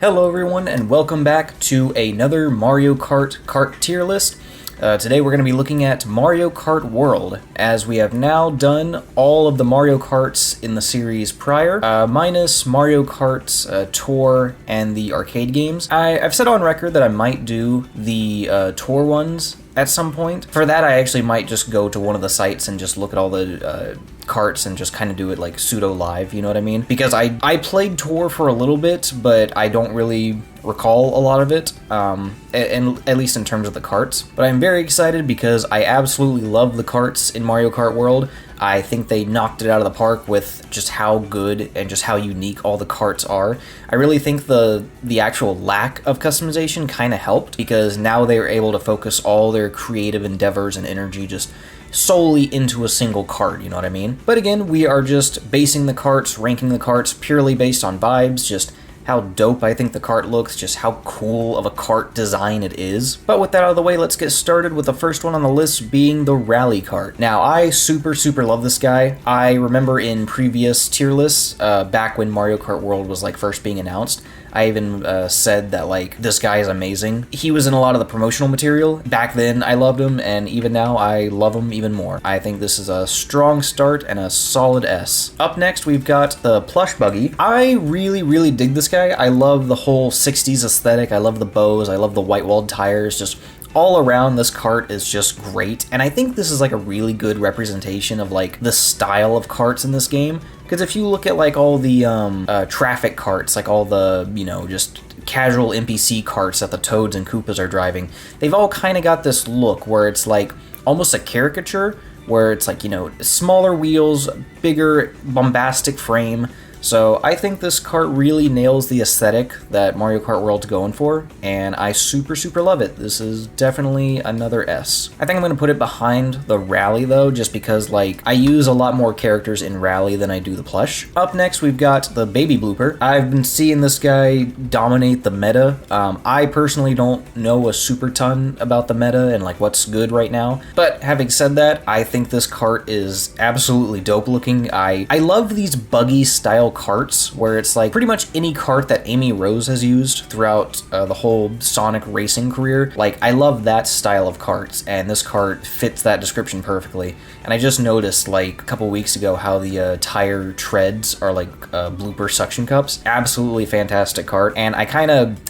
Hello everyone and welcome back to another Mario Kart tier list. Today we're going to be looking at Mario Kart World, as we have now done all of the Mario Karts in the series prior, minus Mario Kart Tour and the arcade games. I've said on record that I might do the Tour ones at some point. For that, I actually might just go to one of the sites and just look at all the carts and just kind of do it like pseudo live, you know what I mean? Because I played Tour for a little bit, but I don't really recall a lot of it, and at least in terms of the carts. But I'm very excited because I absolutely love the carts in Mario Kart World. I think they knocked it out of the park with just how good and just how unique all the carts are. I really think the actual lack of customization kind of helped, because now they're able to focus all their creative endeavors and energy just solely into a single cart, you know what I mean? But again, we are just basing the carts, ranking the carts purely based on vibes, just how dope I think the cart looks, just how cool of a cart design it is. But with that out of the way, let's get started with the first one on the list being the rally cart. Now, I super love this guy. I remember in previous tier lists, back when Mario Kart World was like first being announced, I even said that like, this guy is amazing. He was in a lot of the promotional material. Back then I loved him, and even now I love him even more. I think this is a strong start and a solid S. Up next we've got the plush buggy. I really dig this guy. I love the whole 60s aesthetic. I love the bows. I love the white walled tires. Just all around, this cart is just great, and I think this is like a really good representation of like the style of carts in this game. Because if you look at like all the traffic carts, like all the, you know, just casual NPC carts that the Toads and Koopas are driving, they've all kind of got this look where it's like almost a caricature, where it's like, you know, smaller wheels, bigger bombastic frame. So I think this cart really nails the aesthetic that Mario Kart World's going for, and I super love it. This is definitely another S. I think I'm going to put it behind the Rally though, just because like I use a lot more characters in Rally than I do the plush. Up next we've got the Baby Blooper. I've been seeing this guy dominate the meta. I personally don't know a super ton about the meta and like what's good right now, but having said that, I think this cart is absolutely dope looking. I love these buggy style carts where it's like pretty much any cart that Amy Rose has used throughout the whole Sonic racing career. Like, I love that style of carts, and this cart fits that description perfectly. And I just noticed like a couple weeks ago how the tire treads are like blooper suction cups. Absolutely fantastic cart, and I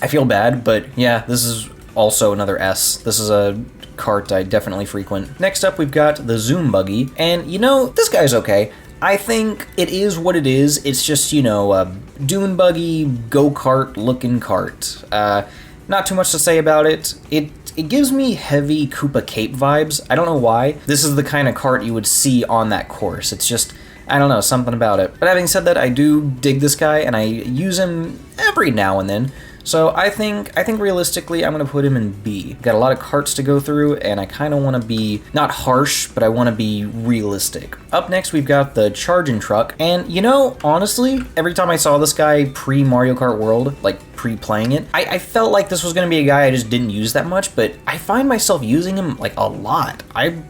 feel bad, but yeah, this is also another S. This is a cart I definitely frequent. Next up we've got the Zoom Buggy, and you know, this guy's okay. I think it is what it is. It's just, you know, a dune buggy, go-kart looking cart. Not too much to say about it. It gives me heavy Koopa Cape vibes. I don't know why. This is the kind of cart you would see on that course. It's just, I don't know, something about it. But having said that, I do dig this guy, and I use him every now and then. So I think realistically, I'm going to put him in B. Got a lot of carts to go through, and I kind of want to be, not harsh, but I want to be realistic. Up next, we've got the Charging Truck. And, you know, honestly, every time I saw this guy pre-Mario Kart World, like pre-playing it, I felt like this was going to be a guy I just didn't use that much, but I find myself using him, like, a lot. I've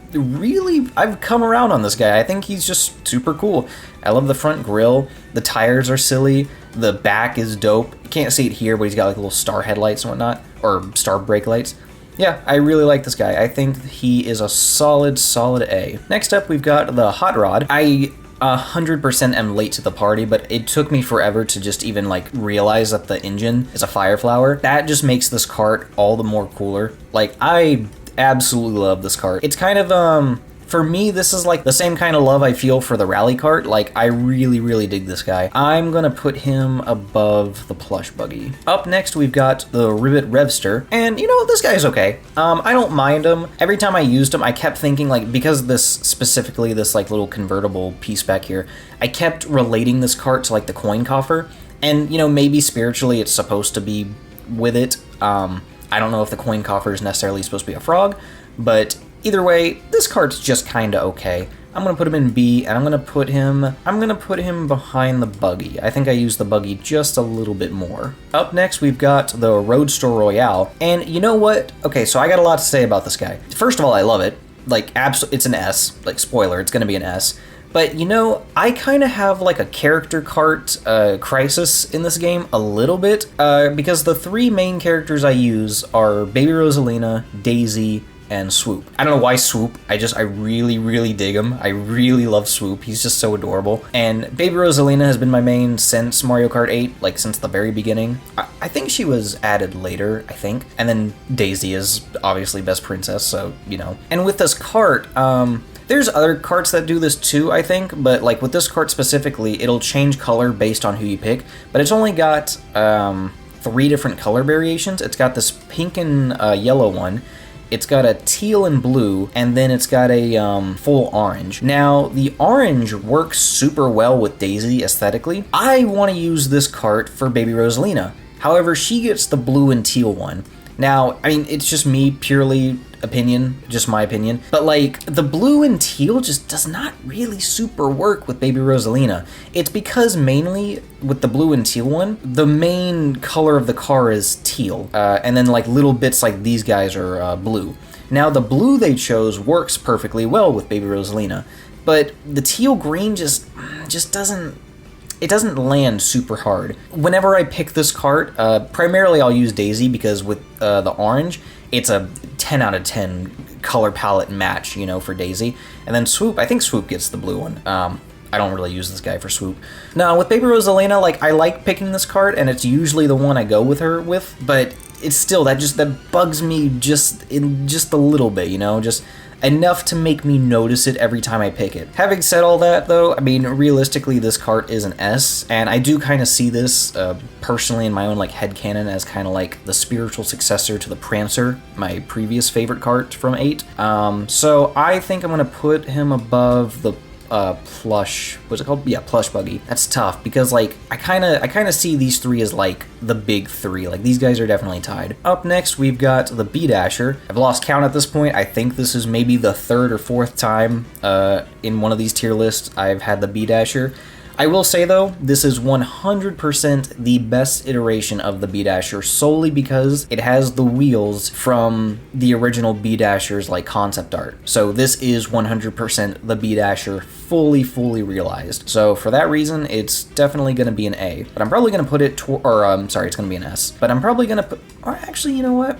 come around on this guy. I think he's just super cool. I love the front grille. The tires are silly. The back is dope. You can't see it here, but he's got like little star headlights and whatnot, or star brake lights. Yeah, I really like this guy. I think he is a solid A. Next up, we've got the Hot Rod. I 100% am late to the party, but it took me forever to just even like realize that the engine is a fire flower. That just makes this cart all the more cooler. Like, I absolutely love this cart. It's kind of, for me, this is like the same kind of love I feel for the rally cart. Like, I really dig this guy. I'm gonna put him above the plush buggy. Up next, we've got the Rivet Revster, and you know, this guy's okay. I don't mind him. Every time I used him, I kept thinking like, because this specifically, this like little convertible piece back here, I kept relating this cart to like the coin coffer, and you know, maybe spiritually it's supposed to be with it. I don't know if the coin coffer is necessarily supposed to be a frog, but either way, this cart's just kinda okay. I'm gonna put him in B, and I'm gonna put him behind the buggy. I think I use the buggy just a little bit more. Up next, we've got the Roadster Royale, and you know what? Okay, so I got a lot to say about this guy. First of all, I love it. Like, it's an S. Like, spoiler, it's gonna be an S. But you know, I kind of have like a character cart crisis in this game a little bit, because the three main characters I use are Baby Rosalina, Daisy, and Swoop. I don't know why Swoop, I really, really dig him. I really love Swoop, he's just so adorable. And Baby Rosalina has been my main since Mario Kart 8, like since the very beginning. I think she was added later, I think. And then Daisy is obviously best princess, so, you know. And with this cart, there's other carts that do this too, I think, but like with this cart specifically, it'll change color based on who you pick, but it's only got 3 different color variations. It's got this pink and yellow one, it's got a teal and blue, and then it's got a full orange. Now, the orange works super well with Daisy aesthetically. I want to use this cart for Baby Rosalina. However, she gets the blue and teal one. Now, I mean, it's just me, purely opinion, just my opinion, but like, the blue and teal just does not really super work with Baby Rosalina. It's because mainly, with the blue and teal one, the main color of the car is teal, and then like little bits like these guys are blue. Now, the blue they chose works perfectly well with Baby Rosalina, but the teal green just doesn't, it doesn't land super hard. Whenever I pick this cart, primarily I'll use Daisy because with the orange, it's a 10 out of 10 color palette match, you know, for Daisy. And then Swoop, I think Swoop gets the blue one. I don't really use this guy for Swoop. Now, with Baby Rosalina, like, I like picking this cart, and it's usually the one I go with her with, but it's still, that bugs me just a little bit, you know, just enough to make me notice it every time I pick it. Having said all that, though, I mean, realistically, this cart is an S, and I do kind of see this, personally in my own, like, headcanon as kind of like the spiritual successor to the Prancer, my previous favorite cart from 8. So I think I'm gonna put him above the plush, what's it called? Yeah, plush buggy. That's tough because like I kind of see these 3 as like the big 3. Like these guys are definitely tied. Up next we've got the B-Dasher. I've lost count at this point. I think this is maybe the 3rd or 4th time in one of these tier lists I've had the B-Dasher. I will say though, this is 100% the best iteration of the B-Dasher solely because it has the wheels from the original B-Dasher's like concept art. So this is 100% the B-Dasher fully realized. So for that reason, it's definitely going to be an A. But I'm probably going to put it, it's going to be an S. But I'm probably going to put, or actually, you know what?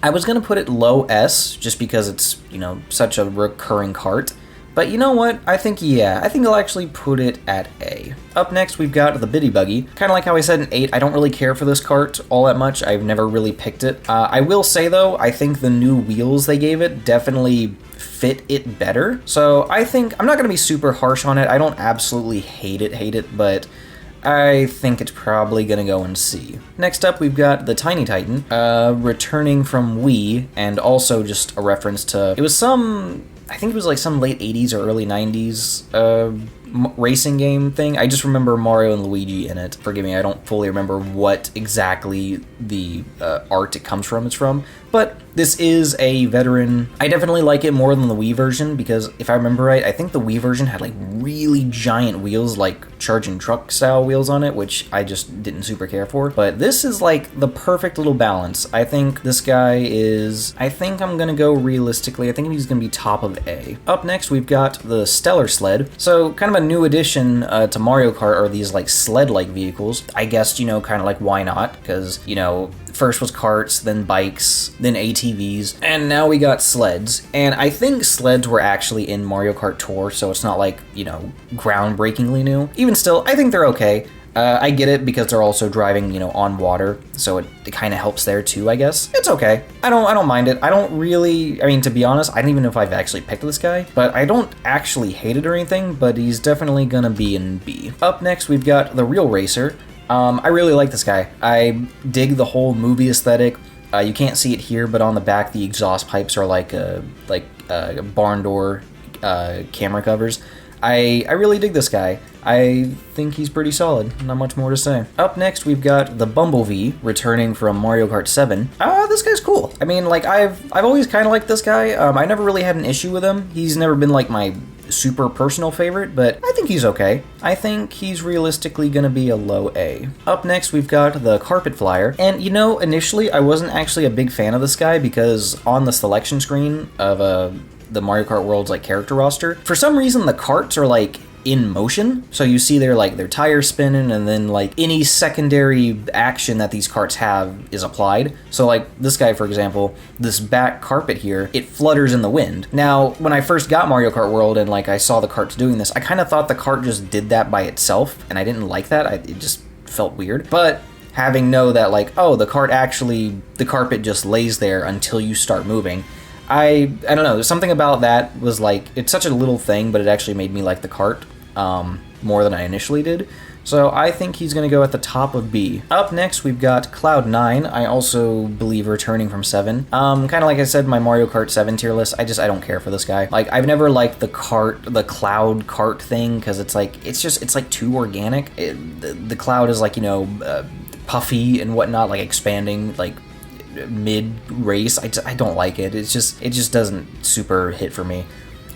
I was going to put it low S just because it's, you know, such a recurring cart. But you know what? I think I'll actually put it at A. Up next, we've got the Biddy Buggy. Kind of like how I said in 8, I don't really care for this cart all that much. I've never really picked it. I will say, though, I think the new wheels they gave it definitely fit it better. So I think, I'm not going to be super harsh on it. I don't absolutely hate it, but I think it's probably going to go in C. Next up, we've got the Tiny Titan, returning from Wii, and also just a reference to, it was I think it was like some late 80s or early 90s racing game thing. I just remember Mario and Luigi in it. Forgive me, I don't fully remember what exactly the art it comes from. It's from. But this is a veteran. I definitely like it more than the Wii version because if I remember right, I think the Wii version had like really giant wheels, like charging truck style wheels on it, which I just didn't super care for. But this is like the perfect little balance. I think this guy is, I think I'm gonna go realistically, I think he's gonna be top of A. Up next, we've got the Stellar Sled. So kind of a new addition to Mario Kart are these like sled-like vehicles. I guess, you know, kind of like why not? Because, you know, first was carts, then bikes, then ATVs, and now we got sleds. And I think sleds were actually in Mario Kart Tour, so it's not like, you know, groundbreakingly new. Even still, I think they're okay. I get it because they're also driving, you know, on water, so it kind of helps there too, I guess. It's okay. I don't mind it. I don't really, I mean, to be honest, I don't even know if I've actually picked this guy, but I don't actually hate it or anything, but he's definitely gonna be in B. Up next, we've got the Real Racer. I really like this guy. I dig the whole movie aesthetic. You can't see it here, but on the back, the exhaust pipes are like barn door camera covers. I really dig this guy. I think he's pretty solid. Not much more to say. Up next, we've got the Bumblebee returning from Mario Kart 7. This guy's cool. I mean, like, I've always kind of liked this guy. I never really had an issue with him. He's never been, like, my super personal favorite, but I think he's okay. I think he's realistically gonna be a low A. Up next, we've got the Carpet Flyer. And, you know, initially, I wasn't actually a big fan of this guy because on the selection screen of the Mario Kart World's like character roster, for some reason the carts are like in motion. So you see their tires spinning, and then like any secondary action that these carts have is applied. So like this guy, for example, this back carpet here, it flutters in the wind. Now, when I first got Mario Kart World and like I saw the carts doing this, I kind of thought the cart just did that by itself, and I didn't like that. It just felt weird. But having know that like, oh, the carpet just lays there until you start moving. I don't know, there's something about that was like, it's such a little thing, but it actually made me like the cart more than I initially did. So I think he's going to go at the top of B. Up next, we've got Cloud9. I also believe returning from 7. Kind of like I said, my Mario Kart 7 tier list, I don't care for this guy. Like, I've never liked the Cloud Kart thing, because it's like too organic. The Cloud is like, you know, puffy and whatnot, like expanding, like mid-race. I don't like it. It just doesn't super hit for me.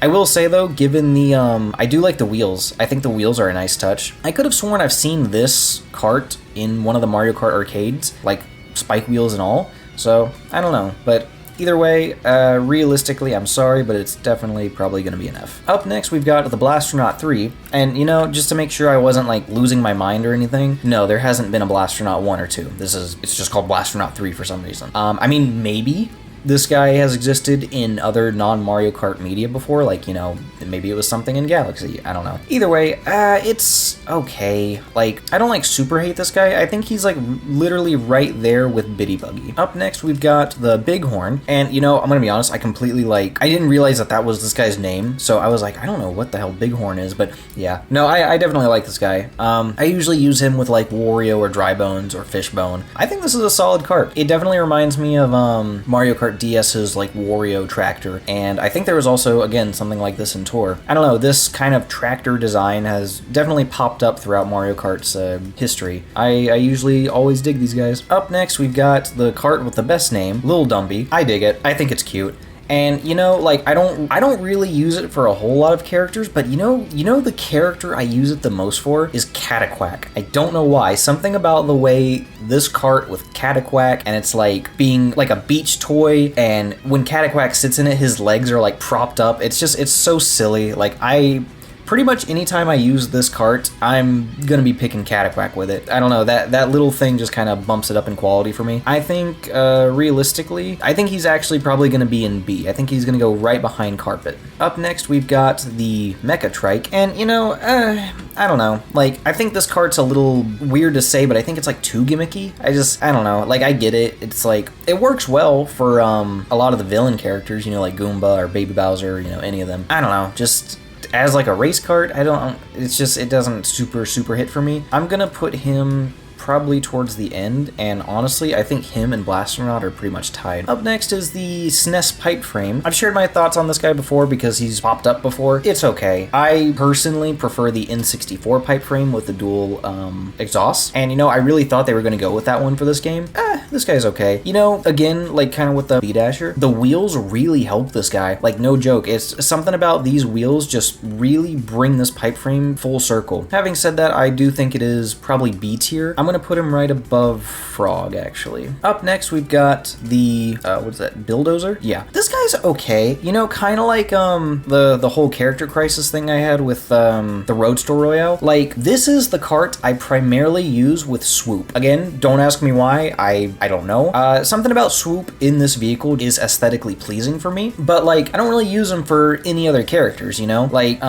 I will say though, given the, I do like the wheels. I think the wheels are a nice touch. I could have sworn I've seen this cart in one of the Mario Kart arcades, like spike wheels and all. So, I don't know, but either way, realistically, I'm sorry, but it's definitely probably going to be an F. Up next, we've got the Blastronaut 3, and you know, just to make sure I wasn't like losing my mind or anything, no, there hasn't been a Blastronaut 1 or 2. It's just called Blastronaut 3 for some reason. I mean, maybe this guy has existed in other non-Mario Kart media before, like, you know, maybe it was something in Galaxy, I don't know. Either way, it's okay. Like, I don't like super hate this guy. I think he's like literally right there with Bitty Buggy. Up next, we've got the Bighorn, and you know, I'm gonna be honest, I didn't realize that was this guy's name, so I was like, I don't know what the hell Bighorn is, but yeah. No, I definitely like this guy. I usually use him with like Wario or Dry Bones or Fishbone. I think this is a solid cart. It definitely reminds me of Mario Kart DS's like Wario tractor, and I think there was also, again, something like this in Tour. I don't know, this kind of tractor design has definitely popped up throughout Mario Kart's history. I usually always dig these guys. Up next, we've got the cart with the best name, Lil Dumby. I dig it. I think it's cute. And you know, like I don't really use it for a whole lot of characters, but you know the character I use it the most for is Cataquack. I don't know why. Something about the way this cart with Cataquack, and it's like being like a beach toy, and when Cataquack sits in it, his legs are like propped up. It's so silly. Like pretty much anytime I use this cart, I'm gonna be picking Cataquack with it. I don't know, that little thing just kind of bumps it up in quality for me. I think, realistically, I think he's actually probably gonna be in B. I think he's gonna go right behind Carpet. Up next, we've got the Mecha Trike, and you know, I don't know. Like, I think this cart's a little weird to say, but I think it's like too gimmicky. I don't know. Like, I get it. It's like, it works well for a lot of the villain characters, you know, like Goomba or Baby Bowser, you know, any of them. I don't know, just as like a race cart, it doesn't super hit for me. I'm gonna put him probably towards the end, and honestly, I think him and Blastronaut are pretty much tied. Up next is the SNES pipe frame. I've shared my thoughts on this guy before because he's popped up before. It's okay. I personally prefer the N64 pipe frame with the dual exhausts, and you know, I really thought they were going to go with that one for this game. This guy's okay. You know, again, like kind of with the B-Dasher, the wheels really help this guy. Like, no joke. It's something about these wheels just really bring this pipe frame full circle. Having said that, I do think it is probably B tier. I'm gonna put him right above Frog, actually. Up next, we've got the, what's that, Bulldozer? Yeah. This guy's okay. You know, kind of like, the whole character crisis thing I had with, the Roadster Royale. Like, this is the cart I primarily use with Swoop. Again, don't ask me why. I don't know. Something about Swoop in this vehicle is aesthetically pleasing for me, but, like, I don't really use them for any other characters, you know? Like,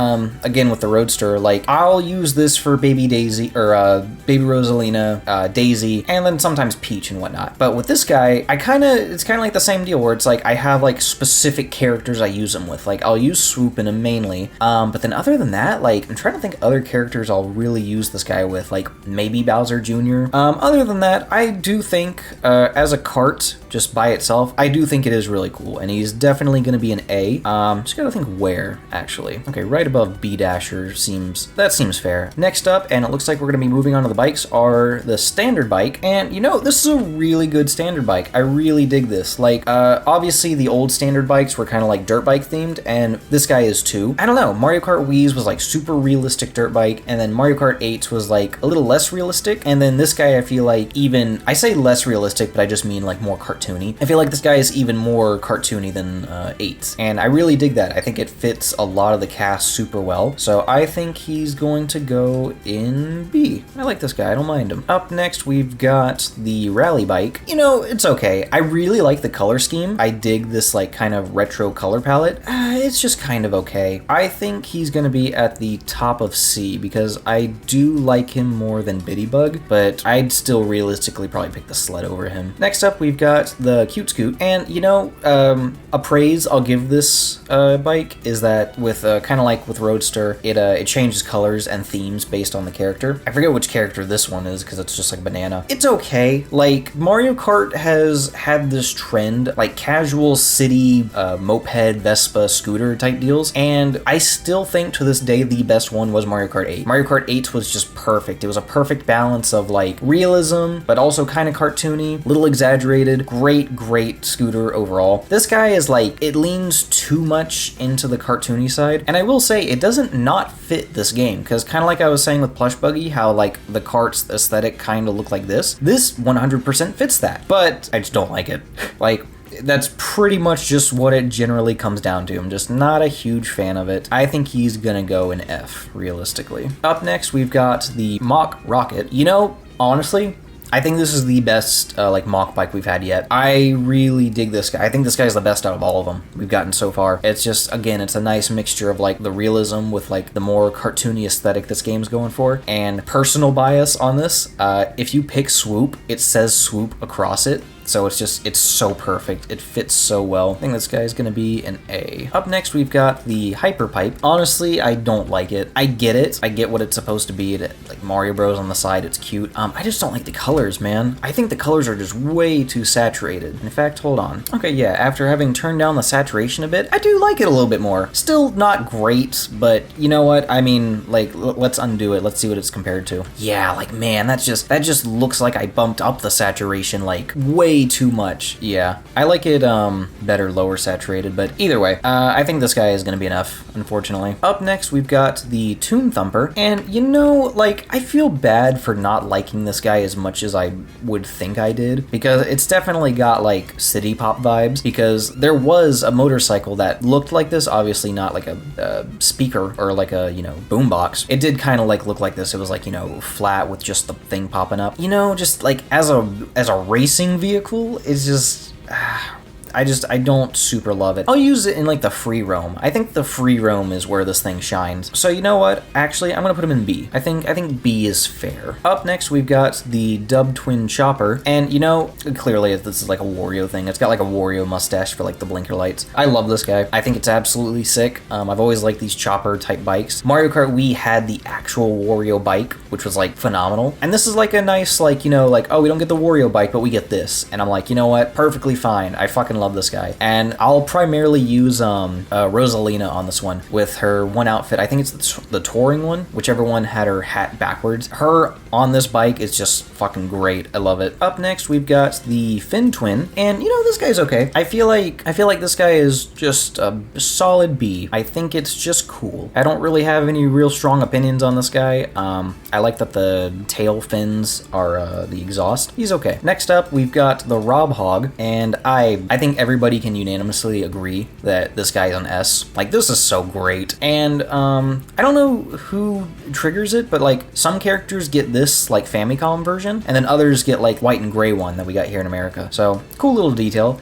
again, with the Roadster, like, I'll use this for Baby Daisy, or, Baby Rosalina, Daisy, and then sometimes Peach and whatnot. But with this guy, it's kind of like the same deal where it's like I have like specific characters I use them with. Like, I'll use Swoop in him mainly, but then other than that, like, I'm trying to think other characters I'll really use this guy with, like maybe Bowser Jr. Other than that, I do think as a cart, just by itself, I do think it is really cool, and he's definitely going to be an A. Just gotta think where, actually. Okay, right above B-Dasher seems fair. Next up, and it looks like we're going to be moving on to the bikes, are the standard bike, and you know, this is a really good standard bike. I really dig this. Like, obviously the old standard bikes were kind of like dirt bike themed, and this guy is too. I don't know, Mario Kart Wii's was like super realistic dirt bike, and then Mario Kart 8's was like a little less realistic, and then this guy I feel like even, I say less realistic, but I just mean like more cartoony. I feel like this guy is even more cartoony than 8's, and I really dig that. I think it fits a lot of the cast super well, so I think he's going to go in B. I like this guy, I don't mind him. Up next, we've got the rally bike. You know, it's okay. I really like the color scheme. I dig this like kind of retro color palette. It's just kind of okay. I think he's gonna be at the top of C because I do like him more than Biddybug, but I'd still realistically probably pick the sled over him. Next up, we've got the Cute Scoot, and you know, a praise I'll give this bike is that with kind of like with Roadster, it changes colors and themes based on the character. I forget which character this one is because it's just like a banana. It's okay. Like, Mario Kart has had this trend, like casual city moped, Vespa, scooter type deals, and I still think to this day the best one was Mario Kart 8. Mario Kart 8 was just perfect. It was a perfect balance of like realism, but also kind of cartoony, little exaggerated, great scooter overall. This guy is like, it leans too much into the cartoony side, and I will say it doesn't not fit this game, because kind of like I was saying with Plush Buggy, how like the Karts aesthetic kind of look like this 100% fits that, but I just don't like it. Like, that's pretty much just what it generally comes down to. I'm just not a huge fan of it. I think he's gonna go in F, realistically. Up next, we've got the Mach Rocket. You know, honestly, I think this is the best like Mach bike we've had yet. I really dig this guy. I think this guy's the best out of all of them we've gotten so far. It's just, again, it's a nice mixture of like the realism with like the more cartoony aesthetic this game's going for, and personal bias on this. If you pick Swoop, it says Swoop across it. So it's just, it's so perfect. It fits so well. I think this guy's gonna be an A. Up next, we've got the Hyper Pipe. Honestly, I don't like it. I get it. I get what it's supposed to be. Like Mario Bros on the side, it's cute. I just don't like the colors, man. I think the colors are just way too saturated. In fact, hold on. Okay, yeah, after having turned down the saturation a bit, I do like it a little bit more. Still not great, but you know what? I mean, like, let's undo it. Let's see what it's compared to. Yeah, like, man, that just looks like I bumped up the saturation, like, way too much. Yeah, I like it better lower saturated, but either way, I think this guy is gonna be an F, unfortunately. Up next, we've got the Toon Thumper, and you know, like, I feel bad for not liking this guy as much as I would think I did, because it's definitely got like city pop vibes, because there was a motorcycle that looked like this, obviously not like a speaker or like a, you know, boombox. It did kind of like look like this. It was like, you know, flat with just the thing popping up. You know, just like as a racing vehicle, it's just, I don't super love it. I'll use it in like the free roam. I think the free roam is where this thing shines. So you know what? Actually, I'm gonna put him in B. I think B is fair. Up next, we've got the Dub Twin Chopper, and you know, clearly this is like a Wario thing. It's got like a Wario mustache for like the blinker lights. I love this guy. I think it's absolutely sick. I've always liked these chopper type bikes. Mario Kart Wii had the actual Wario bike, which was like phenomenal. And this is like a nice, like, you know, like, oh, we don't get the Wario bike, but we get this. And I'm like, you know what? Perfectly fine. I fucking love this guy, and I'll primarily use Rosalina on this one with her one outfit. I think it's the touring one, whichever one had her hat backwards. Her on this bike is just fucking great. I love it. Up next, we've got the Fin Twin, and you know, this guy's okay. I feel like this guy is just a solid B. I think it's just cool. I don't really have any real strong opinions on this guy. I like that the tail fins are the exhaust. He's okay. Next up, we've got the Rob Hog, and I think everybody can unanimously agree that this guy's an S. Like, this is so great. And I don't know who triggers it, but like some characters get this like Famicom version, and then others get like white and gray one that we got here in America. So cool little detail.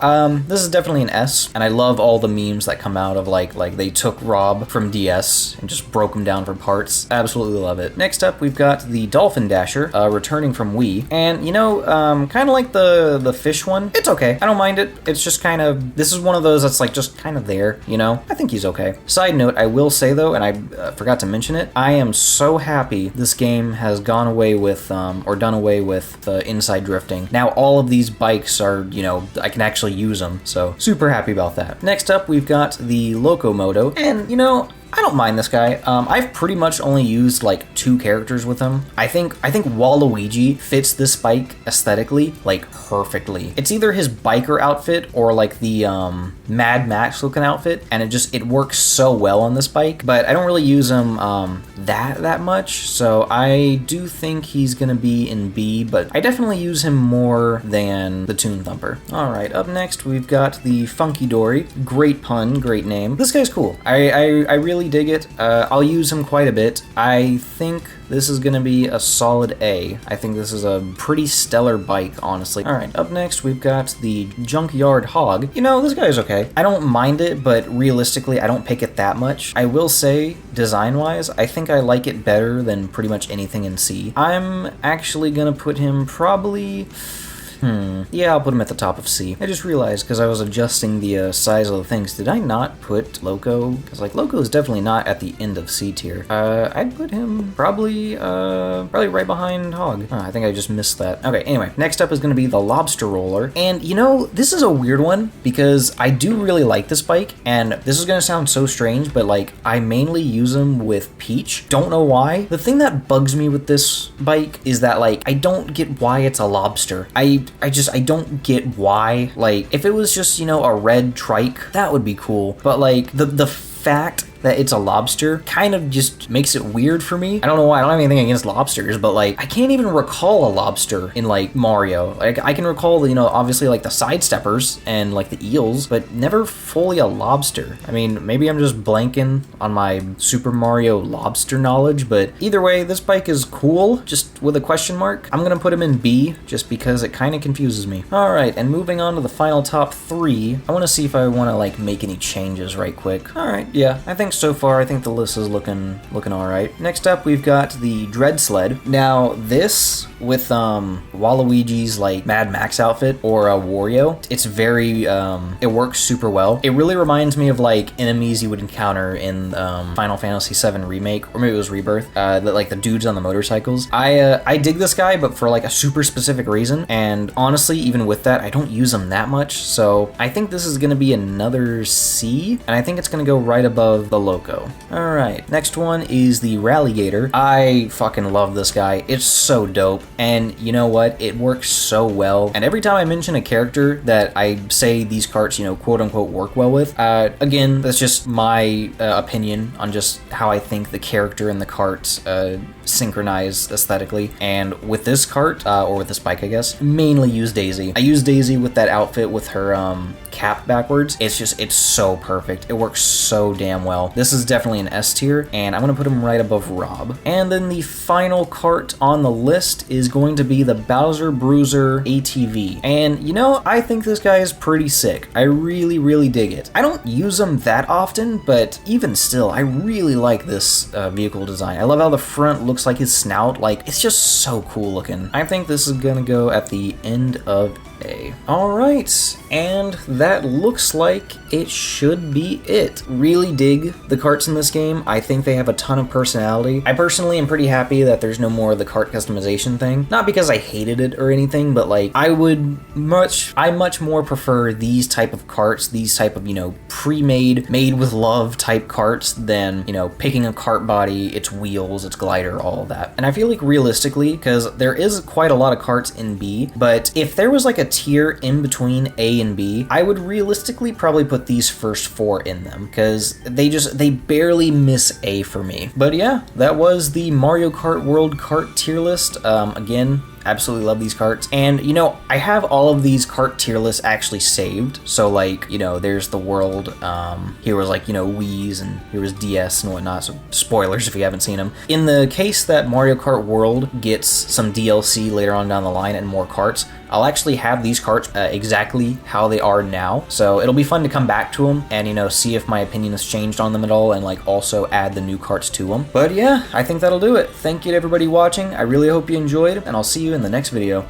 This is definitely an S, and I love all the memes that come out of like they took Rob from DS and just broke him down for parts. Absolutely love it. Next up, we've got the Dolphin Dasher, returning from Wii, and you know, kind of like the fish one. It's okay. I don't mind it. It's just kind of, this is one of those that's like just kind of there, you know? I think he's okay. Side note, I will say though, and I forgot to mention it, I am so happy this game has gone away with, or done away with the inside drifting. Now all of these bikes are, you know, I can actually use them, so super happy about that. Next up, we've got the Locomoto, and you know, I don't mind this guy. I've pretty much only used like 2 characters with him. I think Waluigi fits this bike aesthetically like perfectly. It's either his biker outfit or like the Mad Max looking outfit, and it works so well on this bike. But I don't really use him that much, so I do think he's gonna be in B, but I definitely use him more than the Toon Thumper. All right, up next we've got the Funky Dory. Great pun, great name. This guy's cool. I really dig it. I'll use him quite a bit. I think this is gonna be a solid A. I think this is a pretty stellar bike, honestly. All right, up next we've got the Junkyard Hog. You know, this guy's okay. I don't mind it, but realistically, I don't pick it that much. I will say, design-wise, I think I like it better than pretty much anything in C. I'm actually gonna put him probably... Yeah, I'll put him at the top of C. I just realized, because I was adjusting the size of the things, did I not put Loco? Because, like, Loco is definitely not at the end of C tier. I'd put him probably right behind Hog. Oh, I think I just missed that. Okay, anyway, next up is going to be the Lobster Roller. And, you know, this is a weird one, because I do really like this bike, and this is going to sound so strange, but, like, I mainly use them with Peach. Don't know why. The thing that bugs me with this bike is that, like, I don't get why it's a lobster. I don't get why. Like, if it was just, you know, a red trike, that would be cool. But, like, the fact that it's a lobster kind of just makes it weird for me. I don't know why. I don't have anything against lobsters, but like I can't even recall a lobster in like Mario. Like I can recall, you know, obviously like the sidesteppers and like the eels, but never fully a lobster. I mean, maybe I'm just blanking on my Super Mario lobster knowledge, but either way, this bike is cool, just with a question mark. I'm gonna put him in B just because it kind of confuses me. All right, and moving on to the final top 3, I want to see if I want to like make any changes right quick. All right, yeah, I think so far, I think the list is looking all right. Next up, we've got the Dread Sled. Now, this with Waluigi's like Mad Max outfit or a Wario, it's very it works super well. It really reminds me of like enemies you would encounter in Final Fantasy VII Remake, or maybe it was Rebirth. Like the dudes on the motorcycles. I dig this guy, but for like a super specific reason. And honestly, even with that, I don't use him that much. So I think this is gonna be another C, and I think it's gonna go right above the Loco. All right, next one is the Rallygator. I fucking love this guy. It's so dope, and you know what? It works so well. And every time I mention a character that I say these carts, you know, quote unquote, work well with, again, that's just my opinion on just how I think the character and the carts synchronize aesthetically. And with this cart, or with this bike, I guess, mainly use Daisy. I use Daisy with that outfit with her cap backwards. It's so perfect. It works so damn well. This is definitely an S tier, and I'm gonna put him right above Rob. And then the final cart on the list is going to be the Bowser Bruiser ATV. And you know, I think this guy is pretty sick. I really dig it. I don't use him that often, but even still, I really like this vehicle design. I love how the front looks like his snout. Like, it's just so cool looking. I think this is gonna go at the end of A. All right, and that looks like it should be it. Really dig the carts in this game. I think they have a ton of personality. I personally am pretty happy that there's no more of the cart customization thing. Not because I hated it or anything, but like I much more prefer these type of carts, these type of, you know, pre-made, made with love type carts than, you know, picking a cart body, its wheels, its glider, all of that. And I feel like realistically, because there is quite a lot of carts in B, but if there was like a tier in between A and B, I would realistically probably put these first 4 in them, because they barely miss A for me. But yeah, that was the Mario Kart World Kart tier list. Again, absolutely love these carts. And you know, I have all of these cart tier lists actually saved. So like, you know, there's the world, here was like, you know, Wii's, and here was DS and whatnot. So spoilers if you haven't seen them. In the case that Mario Kart World gets some DLC later on down the line and more carts, I'll actually have these carts exactly how they are now. So it'll be fun to come back to them and, you know, see if my opinion has changed on them at all, and like also add the new carts to them. But yeah, I think that'll do it. Thank you to everybody watching. I really hope you enjoyed, and I'll see you in the next video.